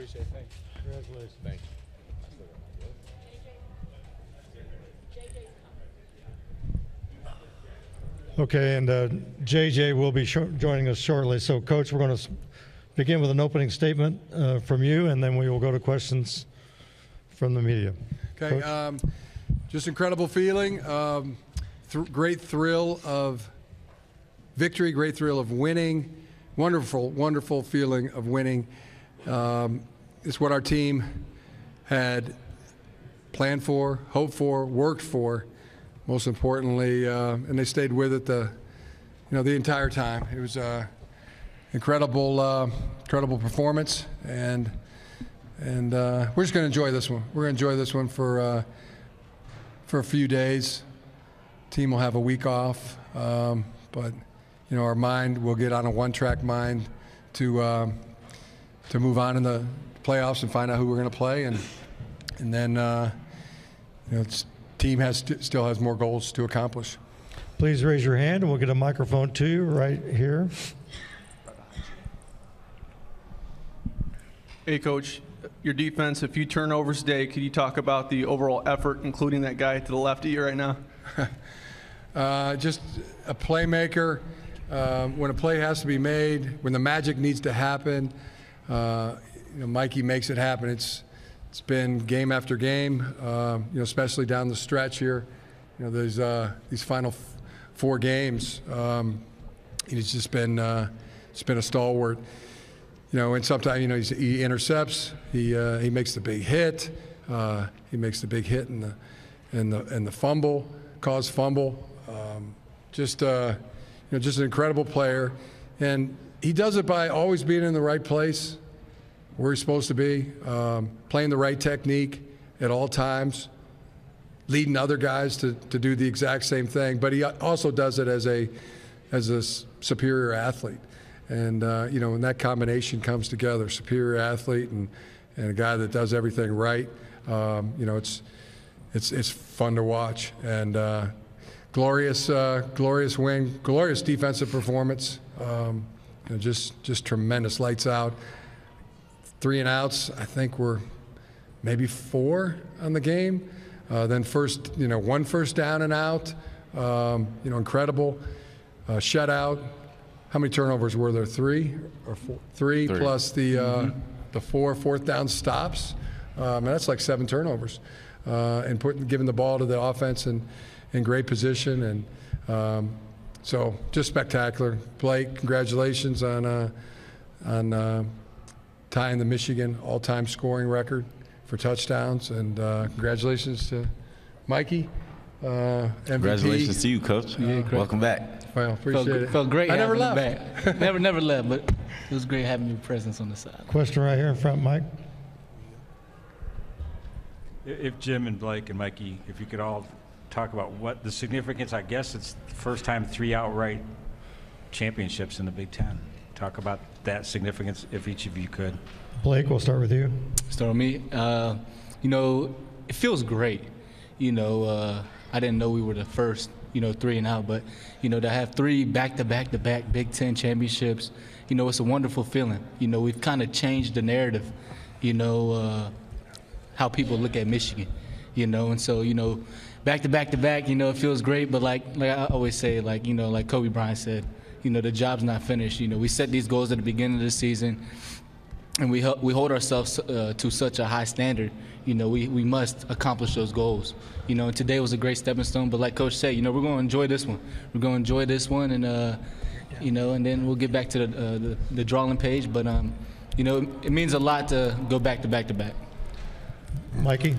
Appreciate it. Thanks. Congratulations. Thank you. Okay, and JJ will be joining us shortly. So, Coach, we're going to begin with an opening statement from you, and then we will go to questions from the media. Okay, just incredible feeling. Great thrill of victory, great thrill of winning. Wonderful, wonderful feeling of winning. It's what our team had planned for, hoped for, worked for. Most importantly, and they stayed with it the entire time. It was incredible, incredible performance, and we're just going to enjoy this one. We're going to enjoy this one for a few days. Team will have a week off, but our mind will get on a one-track mind to move on in the playoffs and find out who we're going to play, and then team still has more goals to accomplish. Please raise your hand, and we'll get a microphone to you right here. Hey, Coach, your defense, a few turnovers today. Could you talk about the overall effort, including that guy to the left of you right now? Just a playmaker. When a play has to be made, when the magic needs to happen, Mikey makes it happen. It's been game after game, especially down the stretch here. There's these final 4 games. He's just been a stalwart. And sometimes he intercepts. He makes the big hit. He makes the big hit and the fumble, caused fumble. Just an incredible player, and he does it by always being in the right place, where he's supposed to be, playing the right technique at all times, leading other guys to do the exact same thing. But he also does it as a superior athlete, and when that combination comes together, superior athlete and a guy that does everything right, it's fun to watch, and glorious win, glorious defensive performance, just tremendous, lights out. 3 and outs, I think we're maybe 4 on the game. Then 1 first down and out, incredible. Shutout. How many turnovers were there? 3 or 4? 3 plus the 4 fourth down stops. And that's like 7 turnovers. And giving the ball to the offense in great position. And so just spectacular. Blake, congratulations on tying the Michigan all-time scoring record for touchdowns, and congratulations to Mikey, MVP. Congratulations to you, Coach. Welcome back. Well, appreciate it. Felt great. I never having left. You back. never left, but it was great having your presence on the side. Question right here in front, Mike. If Jim and Blake and Mikey, if you could all talk about what the significance, I guess it's the first time 3 outright championships in the Big Ten. Talk about that significance, if each of you could. Blake, we'll start with you. Start with me. It feels great. I didn't know we were the first, 3 and out, but, to have 3 back-to-back Big Ten championships, it's a wonderful feeling. We've kind of changed the narrative, how people look at Michigan, and so, back-to-back, it feels great, but like I always say, like Kobe Bryant said, the job's not finished. We set these goals at the beginning of the season, and we hold ourselves to such a high standard. We must accomplish those goals. And today was a great stepping stone. But like Coach said, we're going to enjoy this one. We're going to enjoy this one, and and then we'll get back to the drawing page. But it means a lot to go back to back. Mikey.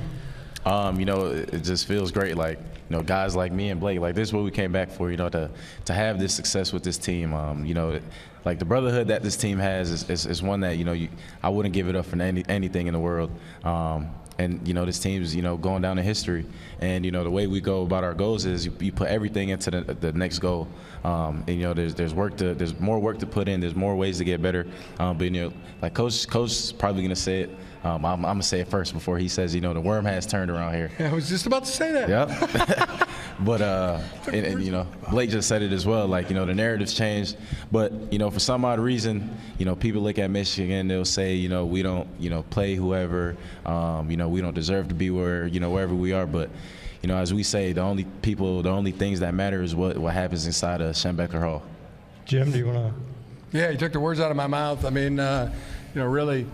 It just feels great. Like, guys like me and Blake, like this is what we came back for, to have this success with this team. Like the brotherhood that this team has is one that, I wouldn't give it up for anything in the world. And, this team's, going down in history. And, the way we go about our goals is you put everything into the next goal. And, there's more work to put in. There's more ways to get better. But, like Coach is probably going to say it. I'm going to say it first before he says, the worm has turned around here. I was just about to say that. Yep. But and you know, Blake just said it as well. Like, you know, the narrative's changed. But you know, for some odd reason, you know, people look at Michigan, they'll say, you know, we don't, you know, play whoever. You know, we don't deserve to be wherever we are. But you know, as we say, the only things that matter is what happens inside of Schembecker Hall. Jim, do you want to? Yeah, you took the words out of my mouth. I mean, you know, really, you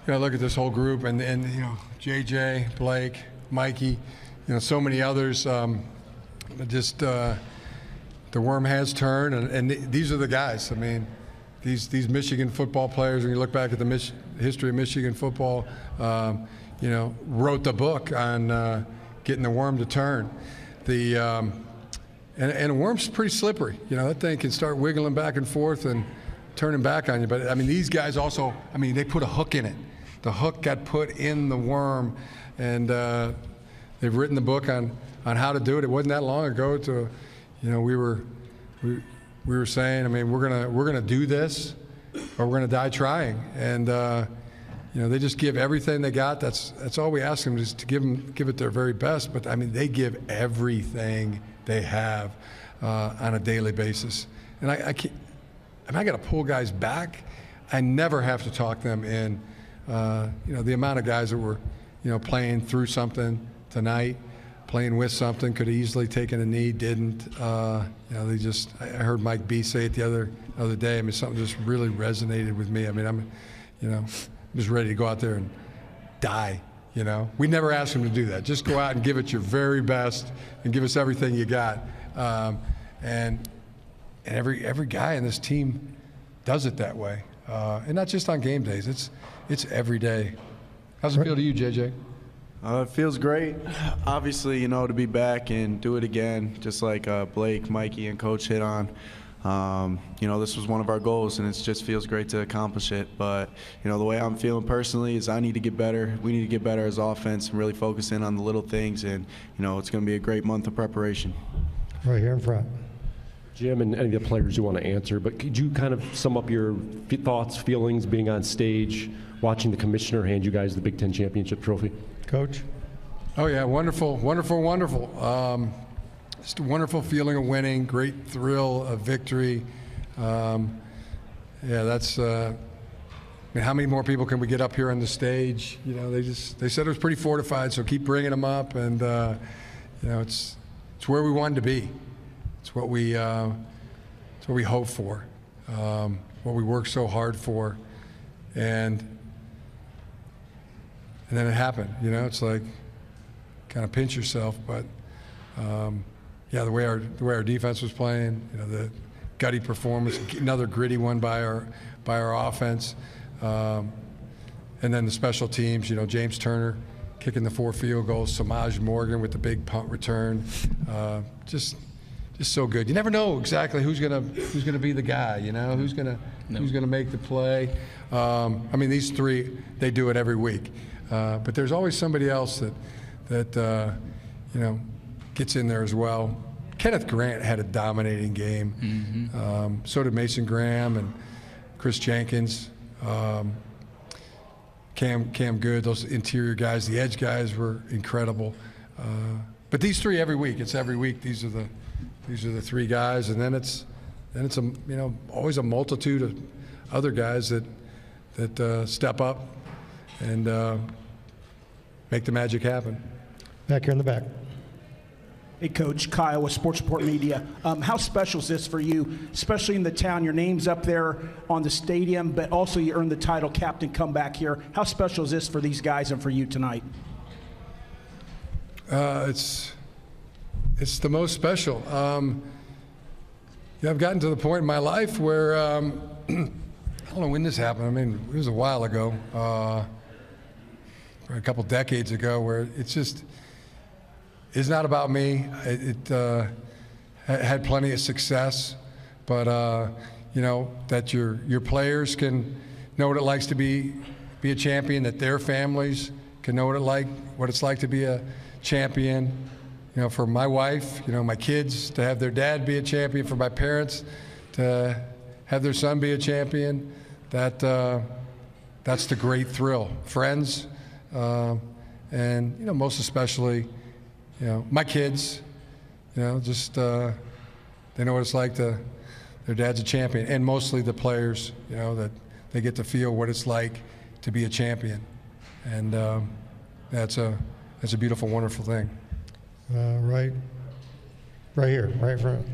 know, look at this whole group, and you know, JJ, Blake, Mikey, you know, so many others. Just the worm has turned, and these are the guys. I mean, these Michigan football players. When you look back at the history of Michigan football, you know, wrote the book on getting the worm to turn. And a worm's pretty slippery. You know, that thing can start wiggling back and forth and turning back on you. But, I mean, these guys also, I mean, they put a hook in it. The hook got put in the worm, and they've written the book on how to do it. It wasn't that long ago you know, we were saying, I mean, we're gonna do this, or we're gonna die trying. And you know, they just give everything they got. That's all we ask them, is to give it their very best. But I mean, they give everything they have on a daily basis. And I got to pull guys back. I never have to talk them in. You know, the amount of guys that were, you know, playing through something tonight, playing with something, could have easily taken a knee, didn't. You know, I heard Mike B say it the other day. I mean, something just really resonated with me. I mean, I'm just ready to go out there and die. You know, we never ask them to do that. Just go out and give it your very best and give us everything you got. And every guy in this team does it that way, and not just on game days. It's every day. How's it feel to you, JJ? It feels great. Obviously, you know, to be back and do it again, just like Blake, Mikey, and Coach hit on. You know, this was one of our goals, and it just feels great to accomplish it. But, you know, the way I'm feeling personally is I need to get better. We need to get better as offense and really focus in on the little things. And, you know, it's going to be a great month of preparation. Right here in front. Jim, and any of the players you want to answer, but could you kind of sum up your thoughts, feelings, being on stage, watching the commissioner hand you guys the Big Ten championship trophy? Coach? Oh, yeah, wonderful, wonderful, wonderful. Just a wonderful feeling of winning, great thrill of victory. Yeah, that's. I mean, how many more people can we get up here on the stage? You know, they said it was pretty fortified, so keep bringing them up, and you know, it's where we wanted to be. It's what we hope for, what we work so hard for, and then it happened. You know, it's like kind of pinch yourself, but. Yeah, the way our defense was playing, you know, the gutty performance, another gritty one by our offense, and then the special teams. You know, James Turner kicking the 4 field goals, Samaj Morgan with the big punt return, just so good. You never know exactly who's gonna be the guy. You know, who's gonna make the play. I mean, these three, they do it every week, but there's always somebody else that you know, gets in there as well. Kenneth Grant had a dominating game. Mm-hmm. So did Mason Graham and Chris Jenkins. Cam Good, those interior guys, the edge guys were incredible. But these three every week. It's every week. These are the three guys, and then it's a, you know, always a multitude of other guys that step up and make the magic happen. Back here in the back. Hey, Coach, Kyle with Sports Report Media. How special is this for you, especially in the town? Your name's up there on the stadium, but also you earned the title captain comeback here. How special is this for these guys and for you tonight? It's the most special. Yeah, I've gotten to the point in my life where I don't know when this happened. I mean, it was a while ago, a couple decades ago, where it's not about me. It had plenty of success, but you know, that your players can know what it likes to be a champion, that their families can know what it's like to be a champion. You know, for my wife, you know, my kids to have their dad be a champion, for my parents to have their son be a champion, that's the great thrill. Friends, and you know, most especially, you know, my kids, You know, just they know what it's like their dad's a champion, and mostly the players, you know, that they get to feel what it's like to be a champion, and that's a beautiful, wonderful thing. Right here, right in front.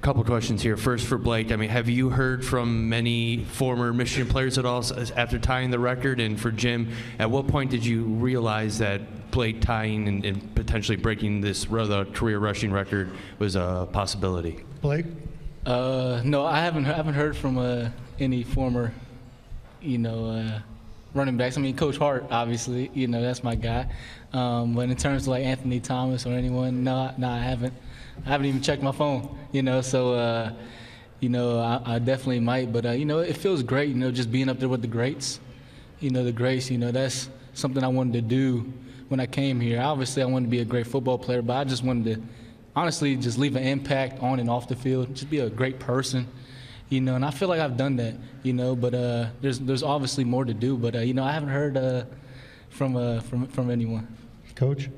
Couple questions here. First for Blake. I mean, have you heard from many former Michigan players at all after tying the record? And for Jim, at what point did you realize that Blake tying and potentially breaking this career rushing record was a possibility? Blake? No, I haven't heard from any former, running backs. I mean, Coach Hart, obviously, that's my guy. But in terms of like Anthony Thomas or anyone, no, I haven't. I haven't even checked my phone, so, I definitely might. But, it feels great, just being up there with the greats. The greats, that's something I wanted to do when I came here. Obviously, I wanted to be a great football player, but I just wanted to, honestly, just leave an impact on and off the field, just be a great person, and I feel like I've done that, but there's obviously more to do. But, I haven't heard from anyone. Coach?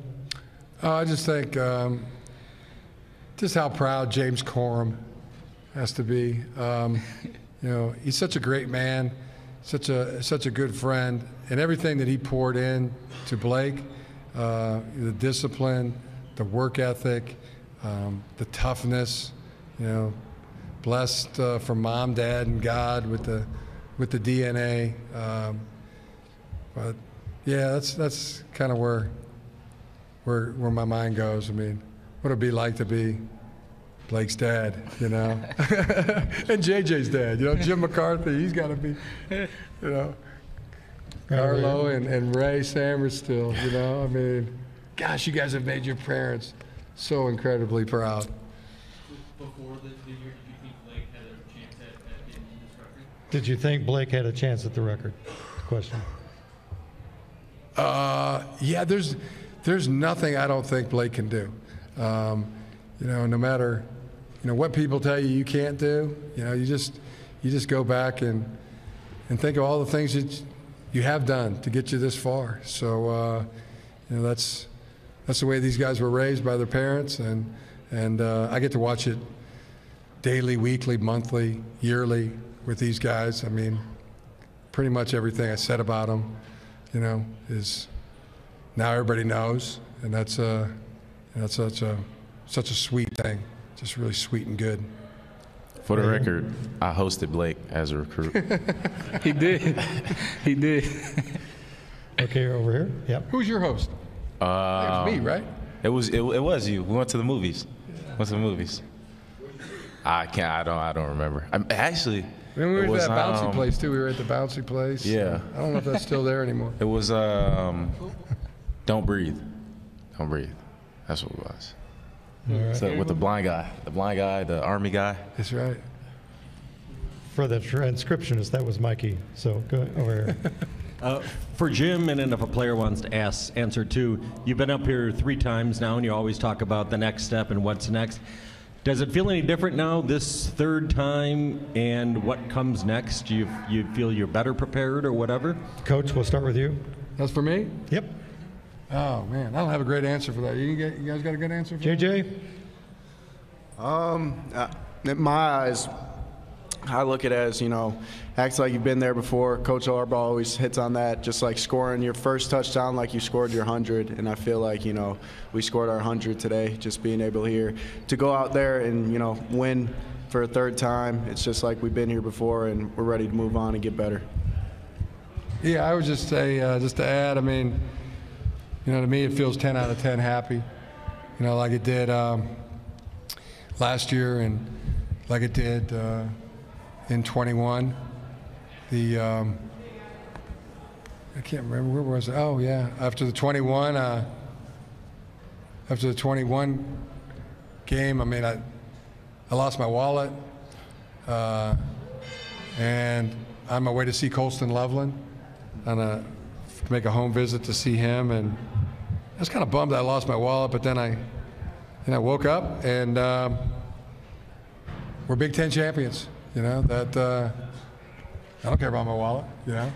I just think just how proud James Corum has to be. He's such a great man, such a good friend, and everything that he poured in to Blake, the discipline, the work ethic, the toughness, blessed from mom, dad, and God with the DNA. But yeah, that's kind of where my mind goes. I mean, what it'd be like to be Blake's dad, and JJ's dad, Jim McCarthy, he's got to be, Carlo and Ray Sainristil, I mean, gosh, you guys have made your parents so incredibly proud. Before the year, did you think Blake had a chance at getting this record? Did you think Blake had a chance at the record? Question. Yeah, there's nothing I don't think Blake can do. No matter, what people tell you can't do, you just go back and think of all the things that you have done to get you this far. So, that's the way these guys were raised by their parents, and I get to watch it daily, weekly, monthly, yearly with these guys. I mean, pretty much everything I said about them, is now everybody knows, and that's such a sweet thing, just really sweet and good. For the record, I hosted Blake as a recruit. He did. Okay, over here. Yep. Who's your host? It was me, right? It was you. We went to the movies. I don't remember. Actually. Then we were at that bouncy place too. We were at the bouncy place. Yeah. I don't know if that's still there anymore. It was Don't Breathe. Don't Breathe. That's what it was. Right. So with the blind guy, the Army guy. That's right. For the transcriptionist, that was Mikey. So go over here. For Jim, and then if a player wants to answer too, you've been up here 3 times now, and you always talk about the next step and what's next. Does it feel any different now, this 3rd time, and what comes next? Do you feel you're better prepared or whatever? Coach, we'll start with you. That's for me? Yep. Oh, man, I don't have a great answer for that. You guys got a good answer for JJ? In my eyes, I look at it as, acts like you've been there before. Coach Harbaugh always hits on that, just like scoring your first touchdown like you scored your 100. And I feel like, we scored our 100 today, just being able here to go out there and, win for a 3rd time. It's just like we've been here before, and we're ready to move on and get better. Yeah, I would just say, just to add, I mean, to me it feels 10 out of 10 happy, like it did last year and like it did in 21. I can't remember, where was it? Oh, yeah, after the 21 game, I mean, I lost my wallet, and on my way to see Colston Loveland, to make a home visit to see him, and I was kind of bummed that I lost my wallet, but then I woke up, and we're Big Ten champions. That I don't care about my wallet. Yeah.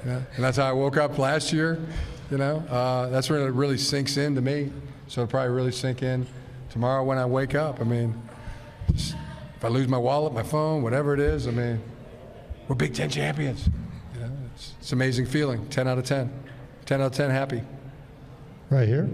And that's how I woke up last year. That's when it really sinks in to me. So it'll probably really sink in tomorrow when I wake up, I mean, just, if I lose my wallet, my phone, whatever it is, I mean, we're Big Ten champions. You know, it's an amazing feeling. 10 out of 10. 10 out of 10 happy. Right here.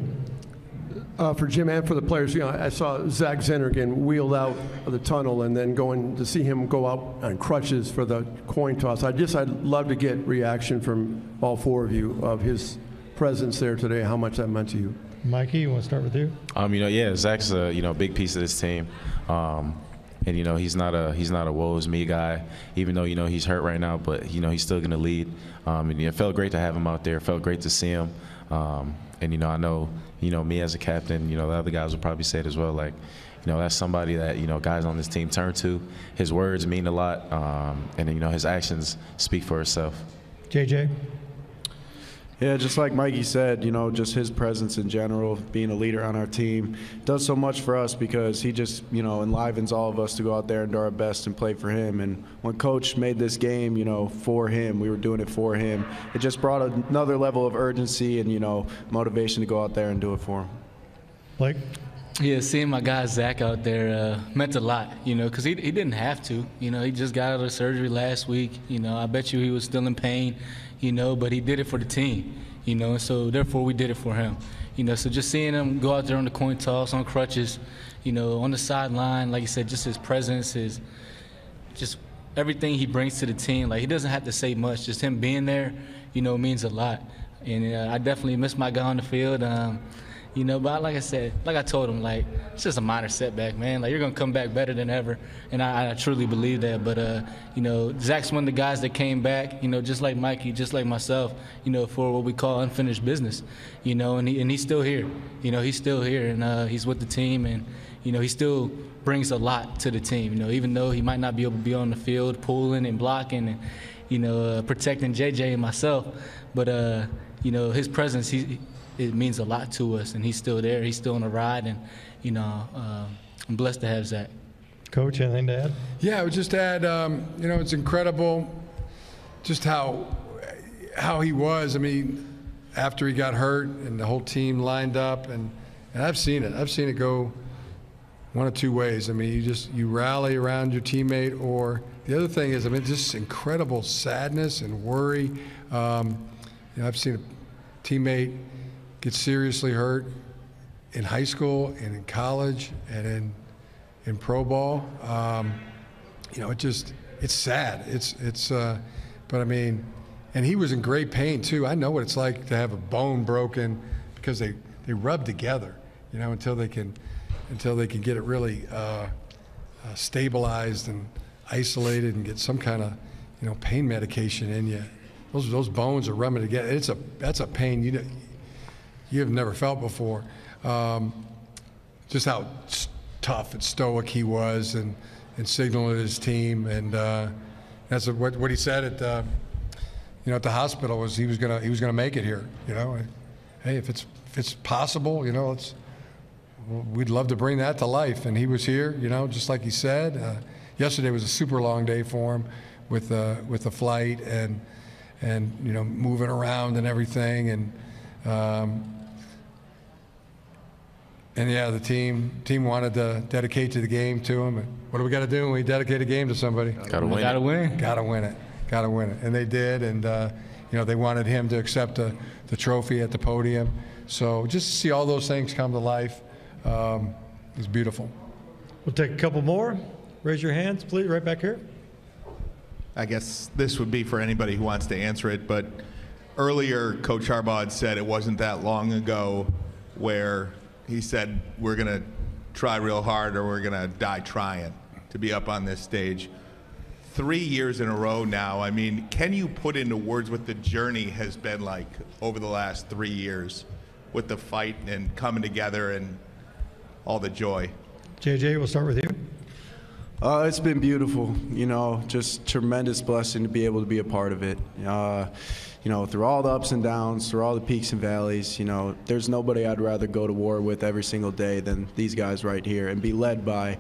For Jim and for the players, you know, I saw Zach Zenner again wheeled out of the tunnel, and then going to see him go out on crutches for the coin toss. I'd love to get reaction from all four of you of his presence there today, how much that meant to you. Mikey, you want to start with you? You know, yeah, Zach's a big piece of this team. And, you know, he's not a woe is me guy, even though, you know, he's hurt right now, but, you know, he's still going to lead. And it felt great to have him out there. It felt great to see him. And, you know, I know, you know, me as a captain, you know, the other guys will probably say it as well, like, you know, that's somebody that, you know, guys on this team turn to. His words mean a lot, and, you know, his actions speak for itself. JJ? Yeah, just like Mikey said, you know, just his presence in general, being a leader on our team, does so much for us because he just, you know, enlivens all of us to go out there and do our best and play for him. And when Coach made this game, you know, for him, we were doing it for him. It just brought another level of urgency and, you know, motivation to go out there and do it for him. Blake? Yeah, seeing my guy Zach out there meant a lot, you know, because he didn't have to. You know, he just got out of surgery last week. You know, I bet you he was still in pain, you know, but he did it for the team, you know, and so therefore we did it for him. You know, so just seeing him go out there on the coin toss, on crutches, you know, on the sideline, like you said, just his presence, his just everything he brings to the team. Like, he doesn't have to say much. Just him being there, you know, means a lot. And I definitely miss my guy on the field. You know, but like I said, like I told him, like, it's just a minor setback, man. Like, you're going to come back better than ever, and I truly believe that. But, you know, Zach's one of the guys that came back, you know, just like Mikey, just like myself, you know, for what we call unfinished business, you know, and he's still here. You know, he's still here, and he's with the team, and, you know, he still brings a lot to the team, you know, even though he might not be able to be on the field pulling and blocking and, you know, protecting JJ and myself. But, you know, his presence, it means a lot to us, and he's still there. He's still on the ride, and, you know, I'm blessed to have Zach. Coach, anything to add? Yeah, I would just add, you know, it's incredible just how he was. I mean, after he got hurt and the whole team lined up, and I've seen it. I've seen it go one of two ways. I mean, you rally around your teammate, or the other thing is, I mean, just incredible sadness and worry. You know, I've seen a teammate get seriously hurt in high school and in college and in pro ball. You know, it's sad. But I mean, and he was in great pain too. I know what it's like to have a bone broken because they rub together, you know, until they can get it really stabilized and isolated and get some kind of, you know, pain medication in you. Those bones are rubbing together. That's a pain you have never felt before. Just how tough and stoic he was, and signaling his team, and that's what he said at you know, at the hospital was he was gonna make it here. You know, hey, if it's possible, you know, we'd love to bring that to life, and he was here. You know, just like he said. Yesterday was a super long day for him with the flight and you know, moving around and everything, and yeah, the team wanted to dedicate to the game to him. And what do we got to do when we dedicate a game to somebody? Got to win. Got to win. Got to win it. Got to win it. And they did. And you know, they wanted him to accept the trophy at the podium. So just to see all those things come to life is beautiful. We'll take a couple more. Raise your hands, please, right back here. I guess this would be for anybody who wants to answer it, but earlier Coach Harbaugh had said it wasn't that long ago where he said we're going to try real hard or we're going to die trying to be up on this stage. 3 years in a row now, I mean, can you put into words what the journey has been like over the last 3 years with the fight and coming together and all the joy? JJ, we'll start with you. It's been beautiful, you know, just tremendous blessing to be able to be a part of it. You know, through all the ups and downs, through all the peaks and valleys, you know, there's nobody I'd rather go to war with every single day than these guys right here and be led by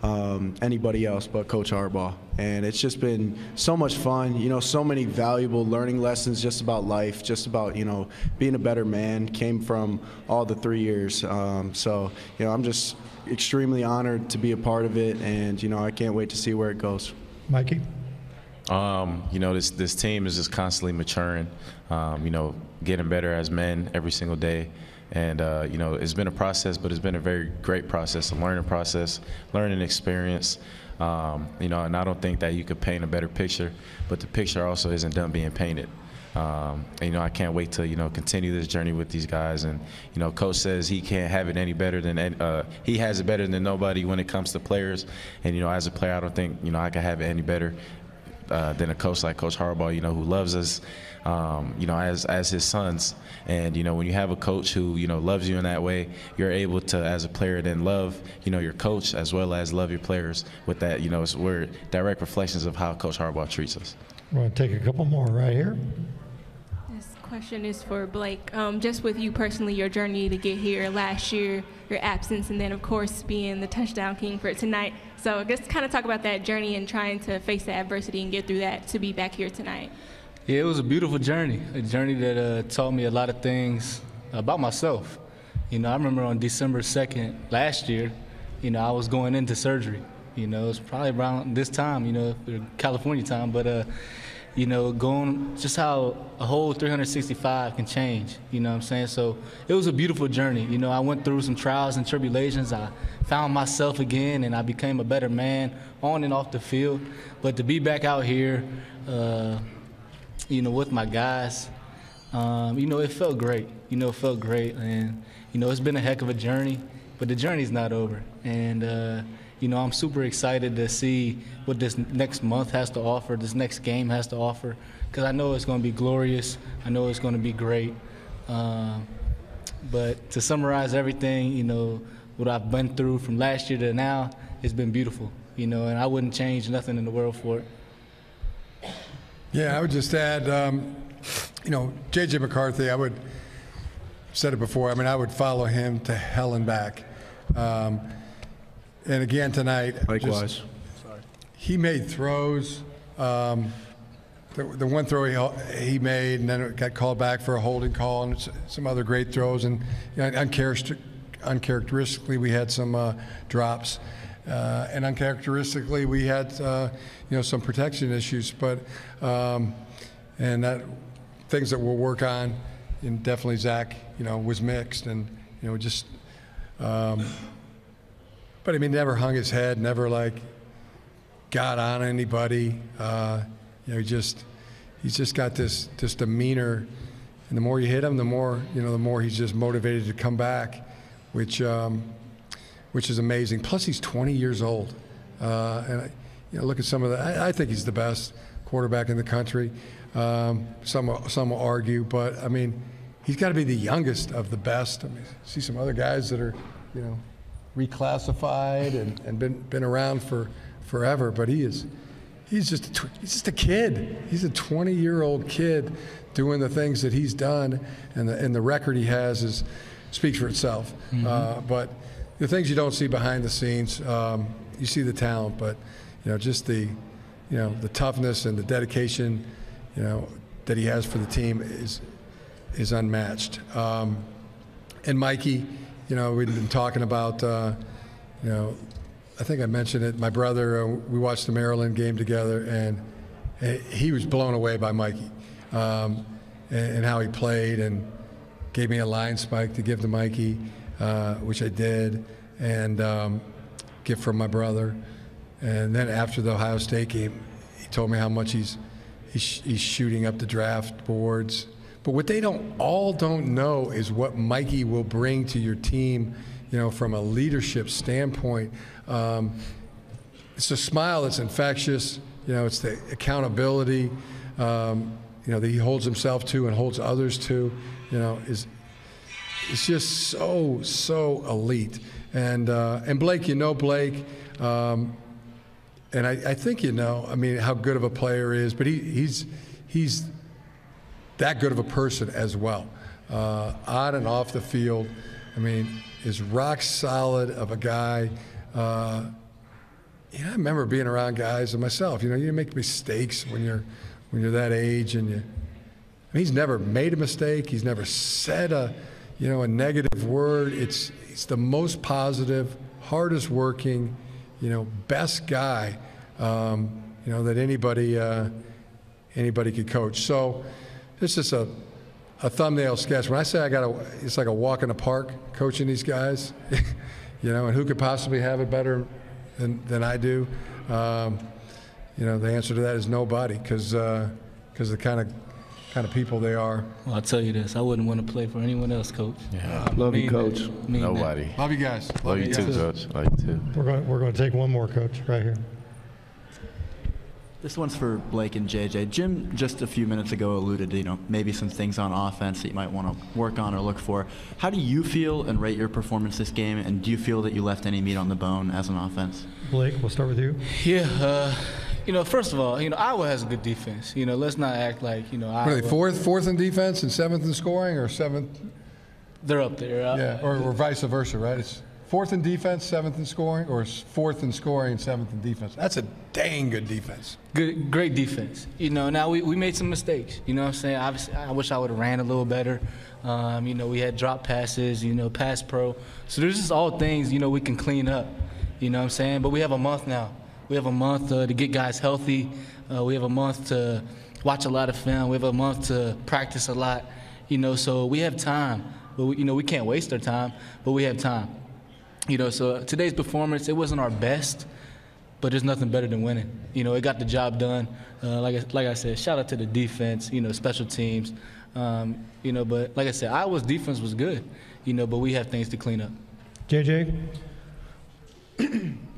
anybody else but Coach Harbaugh. And it's just been so much fun, you know, so many valuable learning lessons just about life, just about, you know, being a better man, came from all the 3 years. So, you know, I'm just extremely honored to be a part of it, and, you know, I can't wait to see where it goes. Mikey? You know, this team is just constantly maturing, you know, getting better as men every single day. And, you know, it's been a process, but it's been a very great process, a learning process, learning experience. You know, and I don't think that you could paint a better picture, but the picture also isn't done being painted. And, you know, I can't wait to, you know, continue this journey with these guys. And, you know, Coach says he can't have it any better than he has it better than nobody when it comes to players. And, you know, as a player, I don't think, you know, I can have it any better than a coach like Coach Harbaugh, you know, who loves us, you know, as his sons. And, you know, when you have a coach who, you know, loves you in that way, you're able to, as a player, then love, you know, your coach as well as love your players with that. You know, we're direct reflections of how Coach Harbaugh treats us. We're going to take a couple more right here. This question is for Blake. Just with you personally, your journey to get here last year, your absence, and then, of course, being the touchdown king for tonight. So I guess kind of talk about that journey and trying to face the adversity and get through that to be back here tonight. Yeah, it was a beautiful journey, a journey that taught me a lot of things about myself. You know, I remember on December 2nd last year, you know, I was going into surgery. You know, it was probably around this time, you know, California time, but, you know, going just how a whole 365 can change, you know what I'm saying? So it was a beautiful journey. You know, I went through some trials and tribulations. I found myself again, and I became a better man on and off the field. But to be back out here, you know, with my guys, you know, it felt great. You know, it felt great. And, you know, it's been a heck of a journey, but the journey's not over. And, you know, I'm super excited to see what this next month has to offer, this next game has to offer, because I know it's going to be glorious. I know it's going to be great. But to summarize everything, you know, what I've been through from last year to now, it's been beautiful, you know, and I wouldn't change nothing in the world for it. Yeah, I would just add, you know, J.J. McCarthy, I would, said it before, I mean, I would follow him to hell and back. And again tonight, likewise, he made throws. The one throw he made, and then it got called back for a holding call, and some other great throws. And you know, uncharacteristically, we had some drops, and uncharacteristically, we had you know, some protection issues. But and that things that we'll work on. And definitely Zach, you know, was mixed, and you know, just. But I mean, never hung his head, never like got on anybody. You know, he's just got this demeanor, and the more you hit him, the more, you know, the more he's just motivated to come back, which is amazing. Plus, he's 20 years old, and you know, look at some of the. I think he's the best quarterback in the country. Some will argue, but I mean, he's got to be the youngest of the best. I mean, see some other guys that are, you know, reclassified and been around for forever, but he's just a kid. He's a 20-year-old kid doing the things that he's done, and the record he has speaks for itself. Mm-hmm. But the things you don't see behind the scenes, you see the talent, but you know, just the toughness and the dedication, you know, that he has for the team is unmatched. And Mikey, you know, we've been talking about, you know, I think I mentioned it, my brother, we watched the Maryland game together, and he was blown away by Mikey and how he played, and gave me a line spike to give to Mikey, which I did, and gift from my brother. And then after the Ohio State game, he told me how much he's shooting up the draft boards. But what they all don't know is what Mikey will bring to your team, you know, from a leadership standpoint. It's a smile that's infectious. You know, it's the accountability, you know, that he holds himself to and holds others to. You know, it's just so elite. And Blake, you know Blake, and I think you know, I mean, how good of a player he is, but he's that good of a person as well, on and off the field. I mean, is rock solid of a guy, I remember being around guys and myself. You make mistakes when you're that age, and he's never made a mistake. He's never said a negative word. He's the most positive, hardest working, best guy, that anybody could coach. So it's just a thumbnail sketch. When I say it's like a walk in the park coaching these guys, and who could possibly have it better than I do? The answer to that is nobody, because the kind of people they are. Well, I'll tell you this: I wouldn't want to play for anyone else, Coach. Yeah. Love you, Coach. Nobody. That. Love you guys. Love you too, Coach. Love you too. We're going to take one more, Coach, right here. This one's for Blake and JJ. Jim just a few minutes ago alluded to, maybe some things on offense that you might want to work on or look for. How do you feel and rate your performance this game, and do you feel that you left any meat on the bone as an offense? Blake, we'll start with you. Yeah, first of all, Iowa has a good defense. Let's not act like, Iowa. What are they, fourth in defense and seventh in scoring, or seventh? They're up there. Yeah, or vice versa, right? It's fourth in defense, seventh in scoring, or fourth in scoring and seventh in defense. That's a dang good defense. Great defense. Now we made some mistakes. You know what I'm saying? Obviously, I wish I would have ran a little better. We had drop passes, pass pro. So there's just all things, we can clean up. You know what I'm saying? But we have a month now. We have a month to get guys healthy. We have a month to watch a lot of film. We have a month to practice a lot. So we have time. But we can't waste our time, but we have time. So today's performance, it wasn't our best, but there's nothing better than winning. It got the job done. Like I said, shout out to the defense, special teams. But like I said, Iowa's defense was good, but we have things to clean up. JJ?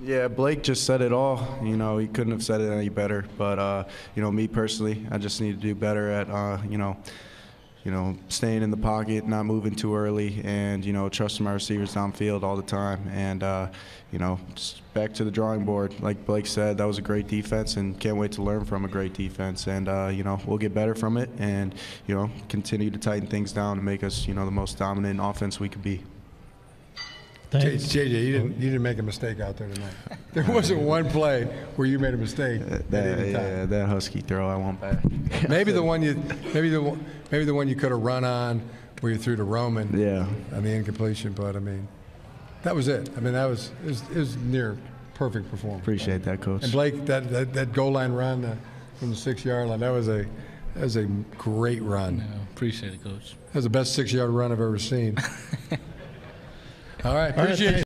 Yeah, Blake just said it all. He couldn't have said it any better. But, me personally, I just need to do better at, staying in the pocket, not moving too early, and, trusting my receivers downfield all the time. And, just back to the drawing board. Like Blake said, that was a great defense, and can't wait to learn from a great defense. And, we'll get better from it and, continue to tighten things down and make us, the most dominant offense we could be. Thanks. JJ, you didn't make a mistake out there tonight. There wasn't one play where you made a mistake at any time. That Husky throw I want back. Maybe the one you could have run on where you threw to Roman. Yeah. On the incompletion, but that was it. It was near perfect performance. Appreciate that, Coach. And Blake, that goal line run from the 6-yard line, that was a great run. Yeah, appreciate it, Coach. That was the best 6-yard run I've ever seen. All right, appreciate it.